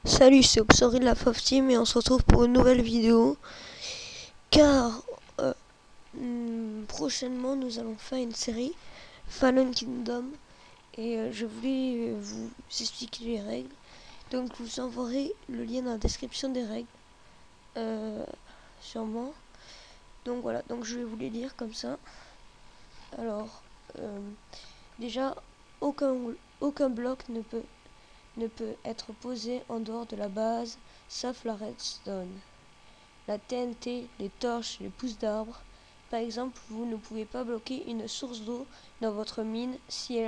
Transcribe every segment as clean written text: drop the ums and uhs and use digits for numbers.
Salut, c'est Obsori de la Fauve Team et on se retrouve pour une nouvelle vidéo car prochainement nous allons faire une série Fallen Kingdom et je voulais vous expliquer les règles. Donc je vous enverrai le lien dans la description des règles sûrement. Donc voilà, donc je vais vous les lire comme ça. Alors déjà aucun bloc ne peut être posé en dehors de la base sauf la redstone, la TNT, les torches, les pousses d'arbres. Par exemple, vous ne pouvez pas bloquer une source d'eau dans votre mine si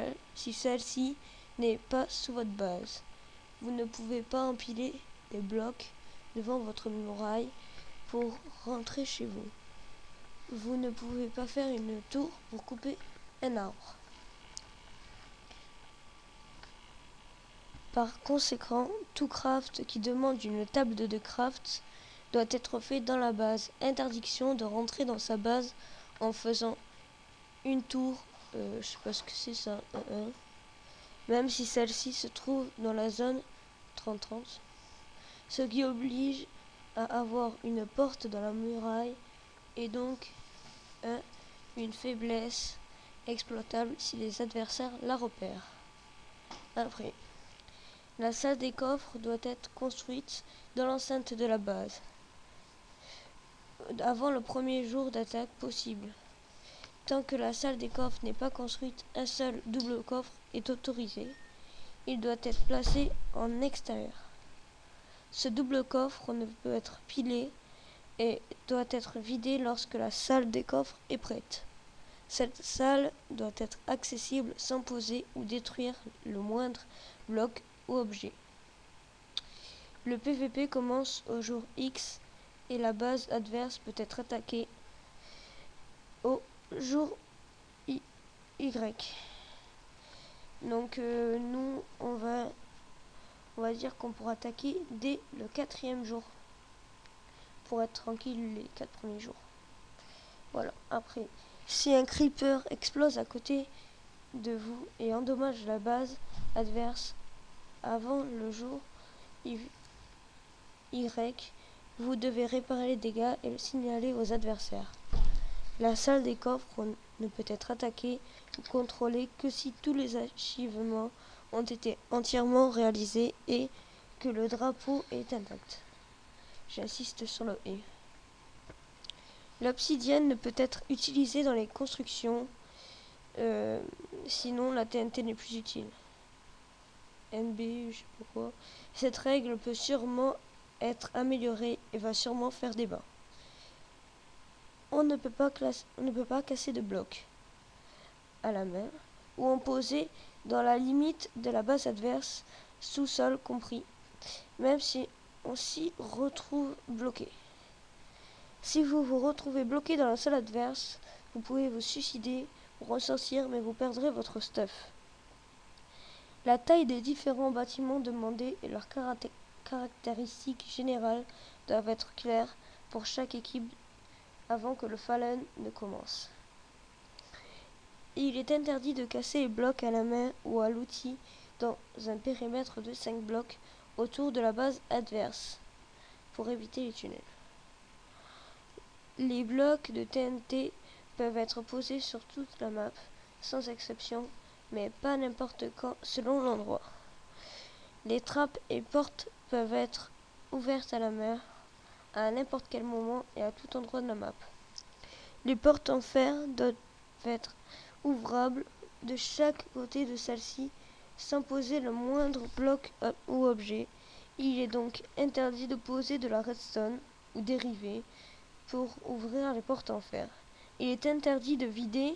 celle-ci n'est pas sous votre base. Vous ne pouvez pas empiler des blocs devant votre muraille pour rentrer chez vous. Vous ne pouvez pas faire une tour pour couper un arbre. Par conséquent, tout craft qui demande une table de craft doit être fait dans la base. Interdiction de rentrer dans sa base en faisant une tour, je sais pas ce que c'est ça, même si celle-ci se trouve dans la zone 30-30, ce qui oblige à avoir une porte dans la muraille et donc une faiblesse exploitable si les adversaires la repèrent. Après, la salle des coffres doit être construite dans l'enceinte de la base avant le premier jour d'attaque possible. Tant que la salle des coffres n'est pas construite, un seul double coffre est autorisé. Il doit être placé en extérieur. Ce double coffre ne peut être pilé et doit être vidé lorsque la salle des coffres est prête. Cette salle doit être accessible sans poser ou détruire le moindre bloc ou objet. Le PVP commence au jour X et la base adverse peut être attaquée au jour Y. Donc nous on va dire qu'on pourra attaquer dès le 4e jour pour être tranquille les 4 premiers jours. Voilà. Après, si un creeper explose à côté de vous et endommage la base adverse avant le jour Y, vous devez réparer les dégâts et le signaler aux adversaires. La salle des coffres ne peut être attaquée ou contrôlée que si tous les achèvements ont été entièrement réalisés et que le drapeau est intact. J'insiste sur le et. L'obsidienne ne peut être utilisée dans les constructions, sinon la TNT n'est plus utile. NB, je sais pas quoi. Cette règle peut sûrement être améliorée et va sûrement faire débat. On ne peut pas casser de blocs à la main ou en poser dans la limite de la base adverse, sous-sol compris, même si on s'y retrouve bloqué. Si vous vous retrouvez bloqué dans la salle adverse, vous pouvez vous suicider ou ressortir, mais vous perdrez votre stuff. La taille des différents bâtiments demandés et leurs caractéristiques générales doivent être claires pour chaque équipe avant que le Fallen ne commence. Il est interdit de casser les blocs à la main ou à l'outil dans un périmètre de 5 blocs autour de la base adverse pour éviter les tunnels. Les blocs de TNT peuvent être posés sur toute la map, sans exception, mais pas n'importe quand selon l'endroit. Les trappes et portes peuvent être ouvertes à la main à n'importe quel moment et à tout endroit de la map. Les portes en fer doivent être ouvrables de chaque côté de celle-ci sans poser le moindre bloc ou objet. Il est donc interdit de poser de la redstone ou dérivés pour ouvrir les portes en fer. Il est interdit de vider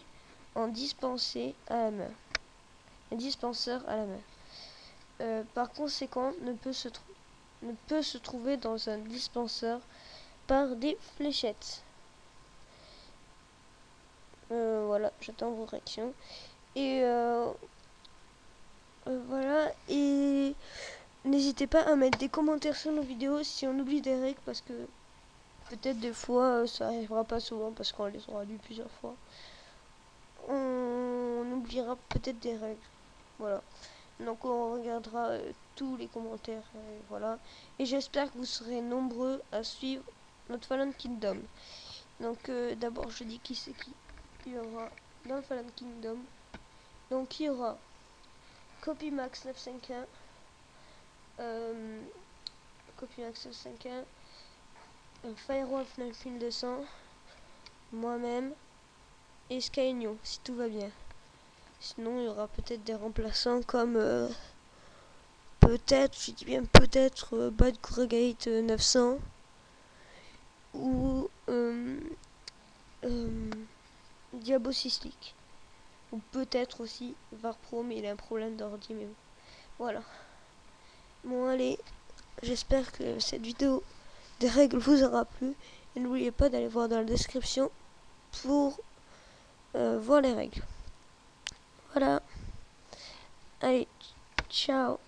un dispenseur à la main. Par conséquent, ne peut se trouver dans un dispenseur par des fléchettes. Voilà, j'attends vos réactions. Et voilà, et n'hésitez pas à mettre des commentaires sur nos vidéos si on oublie des règles, parce que peut-être des fois ça arrivera pas souvent parce qu'on les aura lues plusieurs fois. On oubliera peut-être des règles. Voilà. Donc on regardera tous les commentaires. Voilà. Et j'espère que vous serez nombreux à suivre notre Fallen Kingdom. Donc d'abord je dis qui c'est qui il y aura dans le Fallen Kingdom. Donc il y aura Copymax 951, Copymax 951, Firewolf 9200, moi-même et Skynio si tout va bien. Sinon il y aura peut-être des remplaçants comme peut-être, je dis bien peut-être Bad Gregate 900 ou Diabosyslick. Ou peut-être aussi Varpro, mais il a un problème d'ordi, mais bon. Voilà. Bon allez, j'espère que cette vidéo des règles vous aura plu. Et n'oubliez pas d'aller voir dans la description pour voir les règles. Voilà. Allez, ciao.